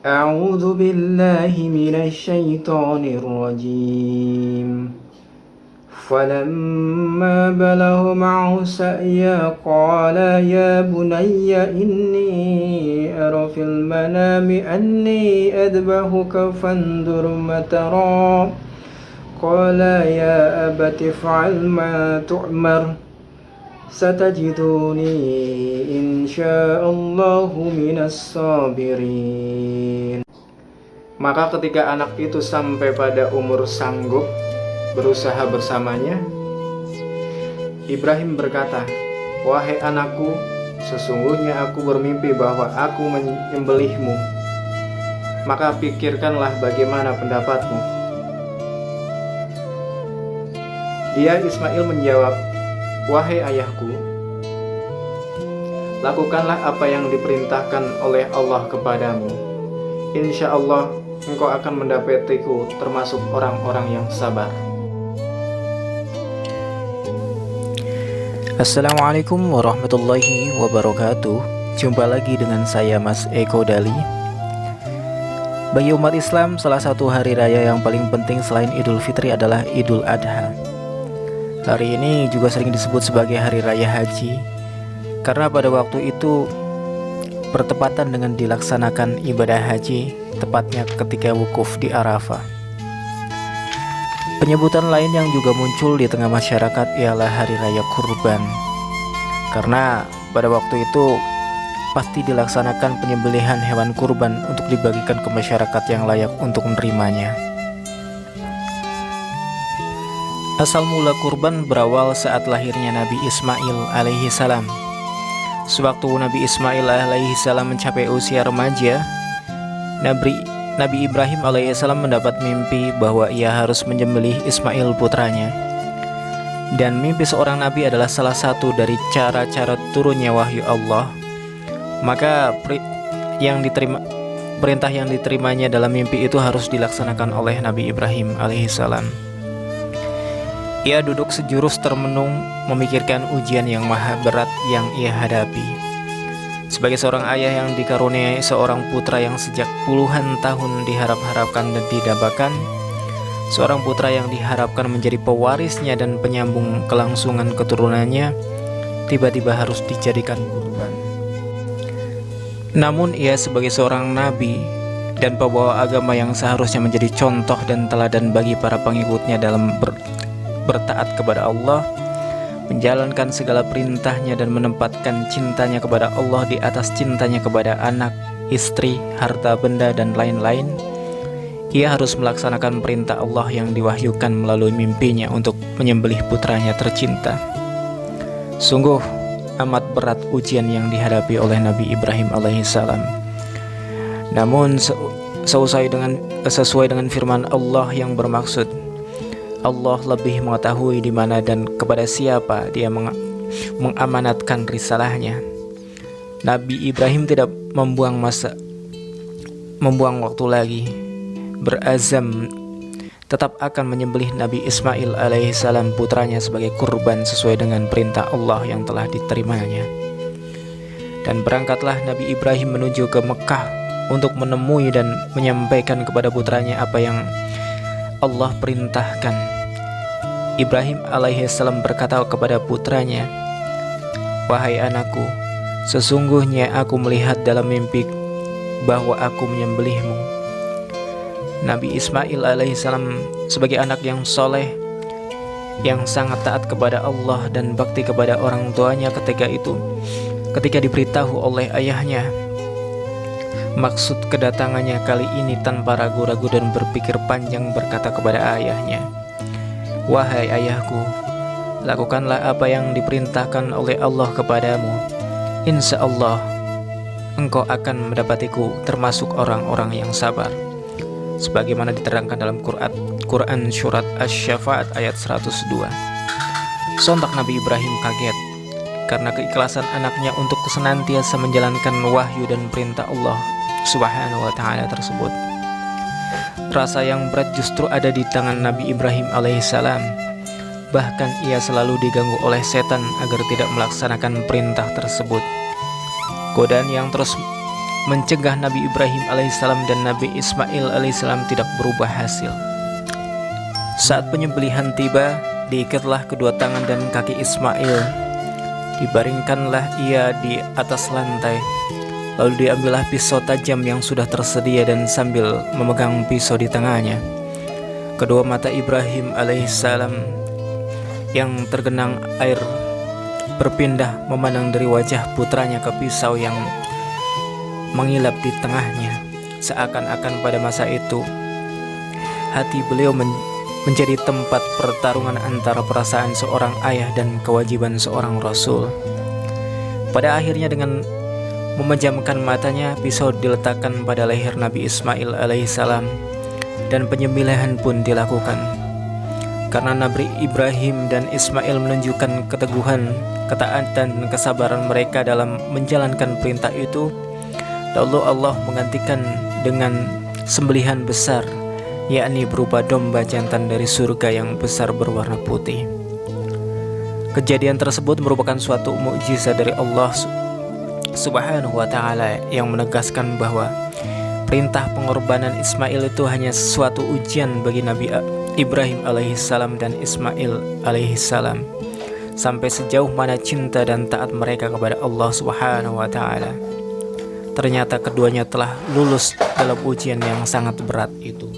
أعوذ بالله من الشيطان الرجيم فلما بلغ معه السعي قال يا بني إني أرى في المنام أني أذبحك فانظر ما ترى قال يا أبت افعل ما تؤمر ستجدني إن شاء الله من الصابرين. Maka ketika anak itu sampai pada umur sanggup berusaha bersamanya, Ibrahim berkata, "Wahai anakku, sesungguhnya aku bermimpi bahwa aku menyembelihmu. Maka pikirkanlah bagaimana pendapatmu." Dia Ismail menjawab, "Wahai ayahku, lakukanlah apa yang diperintahkan oleh Allah kepadamu. Insya Allah engkau akan mendapatiku termasuk orang-orang yang sabar." Assalamualaikum warahmatullahi wabarakatuh. Jumpa lagi dengan saya Mas Eko Dali. Bagi umat Islam, salah satu hari raya yang paling penting selain Idul Fitri adalah Idul Adha. Hari ini juga sering disebut sebagai hari raya haji, karena pada waktu itu bertepatan dengan dilaksanakan ibadah haji, tepatnya ketika wukuf di Arafah. Penyebutan lain yang juga muncul di tengah masyarakat ialah Hari Raya Kurban, karena pada waktu itu pasti dilaksanakan penyembelihan hewan kurban untuk dibagikan ke masyarakat yang layak untuk menerimanya. Asal mula kurban berawal saat lahirnya Nabi Ismail alaihi salam. Sewaktu Nabi Ismail alaihi salam mencapai usia remaja, Nabi Ibrahim alaihissalam mendapat mimpi bahwa ia harus menyembelih Ismail putranya. Dan mimpi seorang nabi adalah salah satu dari cara-cara turunnya wahyu Allah. Maka perintah yang diterimanya dalam mimpi itu harus dilaksanakan oleh Nabi Ibrahim alaihissalam. Ia duduk sejurus termenung memikirkan ujian yang maha berat yang ia hadapi. Sebagai seorang ayah yang dikaruniai seorang putra yang sejak puluhan tahun diharap-harapkan dan didambakan, seorang putra yang diharapkan menjadi pewarisnya dan penyambung kelangsungan keturunannya, tiba-tiba harus dijadikan kurban. Namun ia sebagai seorang nabi dan pembawa agama yang seharusnya menjadi contoh dan teladan bagi para pengikutnya dalam bertaat kepada Allah, menjalankan segala perintahnya dan menempatkan cintanya kepada Allah di atas cintanya kepada anak, istri, harta benda, dan lain-lain. Ia harus melaksanakan perintah Allah yang diwahyukan melalui mimpinya untuk menyembelih putranya tercinta. Sungguh amat berat ujian yang dihadapi oleh Nabi Ibrahim alaihissalam. Namun sesuai dengan firman Allah yang bermaksud, Allah lebih mengetahui di mana dan kepada siapa dia mengamanatkan risalahnya. Nabi Ibrahim tidak membuang waktu lagi, berazam tetap akan menyembelih Nabi Ismail alaihissalam putranya sebagai kurban sesuai dengan perintah Allah yang telah diterimanya. Dan berangkatlah Nabi Ibrahim menuju ke Mekah untuk menemui dan menyampaikan kepada putranya apa yang Allah perintahkan. Ibrahim alaihissalam berkata kepada putranya, "Wahai anakku, sesungguhnya aku melihat dalam mimpi bahwa aku menyembelihmu." Nabi Ismail alaihissalam sebagai anak yang soleh, yang sangat taat kepada Allah dan bakti kepada orang tuanya ketika diberitahu oleh ayahnya maksud kedatangannya kali ini, tanpa ragu-ragu dan berpikir panjang berkata kepada ayahnya, "Wahai ayahku, lakukanlah apa yang diperintahkan oleh Allah kepadamu. Insya Allah engkau akan mendapatiku termasuk orang-orang yang sabar." Sebagaimana diterangkan dalam Quran surat Asy-Syafa'at ayat 102. Sontak Nabi Ibrahim kaget karena keikhlasan anaknya untuk senantiasa menjalankan wahyu dan perintah Allah Subhanahu wa ta'ala tersebut. Rasa yang berat justru ada di tangan Nabi Ibrahim alaihissalam. Bahkan ia selalu diganggu oleh setan agar tidak melaksanakan perintah tersebut. Godaan yang terus mencegah Nabi Ibrahim alaihissalam dan Nabi Ismail alaihissalam tidak berubah hasil. Saat penyembelihan tiba, diikatlah kedua tangan dan kaki Ismail, dibaringkanlah ia di atas lantai, lalu diambillah pisau tajam yang sudah tersedia dan sambil memegang pisau di tangannya, kedua mata Ibrahim alaihissalam yang tergenang air berpindah memandang dari wajah putranya ke pisau yang mengilap di tengahnya. Seakan-akan pada masa itu hati beliau menjadi tempat pertarungan antara perasaan seorang ayah dan kewajiban seorang rasul. Pada akhirnya dengan memejamkan matanya, pisau diletakkan pada leher Nabi Ismail alaihissalam dan penyembelihan pun dilakukan. Karena Nabi Ibrahim dan Ismail menunjukkan keteguhan, ketaatan dan kesabaran mereka dalam menjalankan perintah itu, lalu Allah menggantikan dengan sembelihan besar, yakni berupa domba jantan dari surga yang besar berwarna putih. Kejadian tersebut merupakan suatu mukjizat dari Allah Subhanahu wa ta'ala yang menegaskan bahwa perintah pengorbanan Ismail itu hanya suatu ujian bagi Nabi Ibrahim alaihissalam dan Ismail alaihissalam, sampai sejauh mana cinta dan taat mereka kepada Allah Subhanahu wa ta'ala. Ternyata keduanya telah lulus dalam ujian yang sangat berat itu.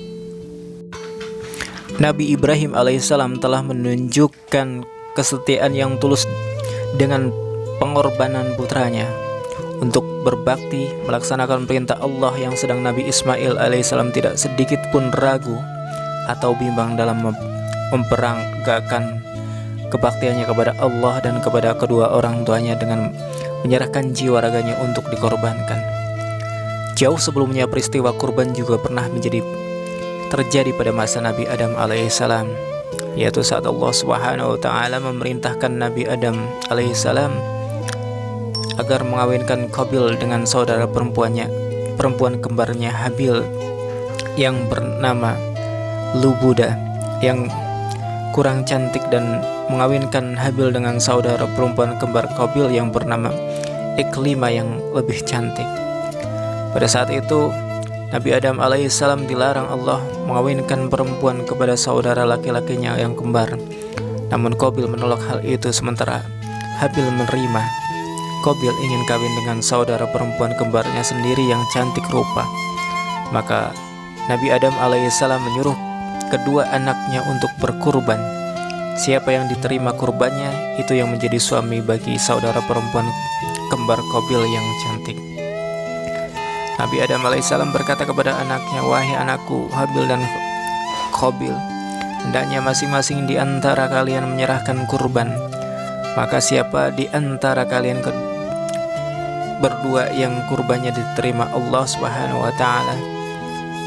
Nabi Ibrahim alaihissalam telah menunjukkan kesetiaan yang tulus dengan pengorbanan putranya untuk berbakti melaksanakan perintah Allah, yang sedang Nabi Ismail alaihissalam tidak sedikit pun ragu atau bimbang dalam memperagakan kebaktiannya kepada Allah dan kepada kedua orang tuanya dengan menyerahkan jiwa raganya untuk dikorbankan. Jauh sebelumnya peristiwa kurban juga pernah terjadi pada masa Nabi Adam alaihissalam, yaitu saat Allah Subhanahu wa ta'ala memerintahkan Nabi Adam alaihissalam agar mengawinkan Qabil dengan saudara perempuan kembarnya Habil yang bernama Lubuda yang kurang cantik, dan mengawinkan Habil dengan saudara perempuan kembar Qabil yang bernama Iklima yang lebih cantik. Pada saat itu Nabi Adam alaihissalam dilarang Allah mengawinkan perempuan kepada saudara laki-lakinya yang kembar. Namun Qabil menolak hal itu, sementara Habil menerima. Qabil ingin kawin dengan saudara perempuan kembarnya sendiri yang cantik rupa. Maka Nabi Adam alaihissalam menyuruh kedua anaknya untuk berkurban. Siapa yang diterima kurbannya, itu yang menjadi suami bagi saudara perempuan kembar Qabil yang cantik. Nabi Adam alaihissalam berkata kepada anaknya, "Wahai anakku Habil dan Qabil, hendaknya masing-masing di antara kalian menyerahkan kurban. Maka siapa di antara kalian berdua yang kurbannya diterima Allah Subhanahu wa ta'ala,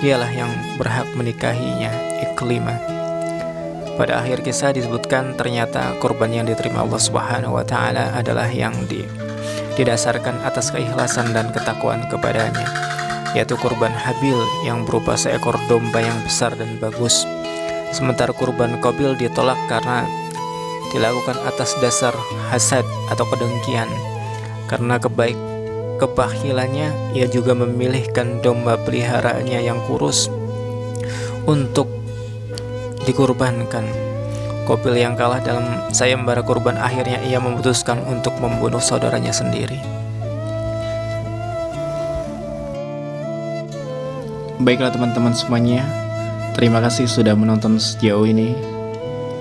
dialah yang berhak menikahinya." Iklima. Pada akhir kisah disebutkan ternyata kurban yang diterima Allah Subhanahu wa ta'ala adalah yang didasarkan atas keikhlasan dan ketakwaan kepadanya, yaitu kurban Habil yang berupa seekor domba yang besar dan bagus. Sementara kurban Qabil ditolak karena dilakukan atas dasar hasad atau kedengkian. Karena kebakhilannya, ia juga memilihkan domba peliharaannya yang kurus untuk dikurbankan. Qabil yang kalah dalam sayembara kurban, akhirnya ia memutuskan untuk membunuh saudaranya sendiri. Baiklah teman-teman semuanya, terima kasih sudah menonton sejauh ini.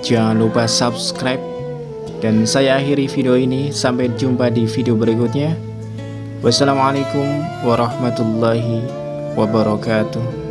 Jangan lupa subscribe. Dan saya akhiri video ini, sampai jumpa di video berikutnya. Wassalamualaikum warahmatullahi wabarakatuh.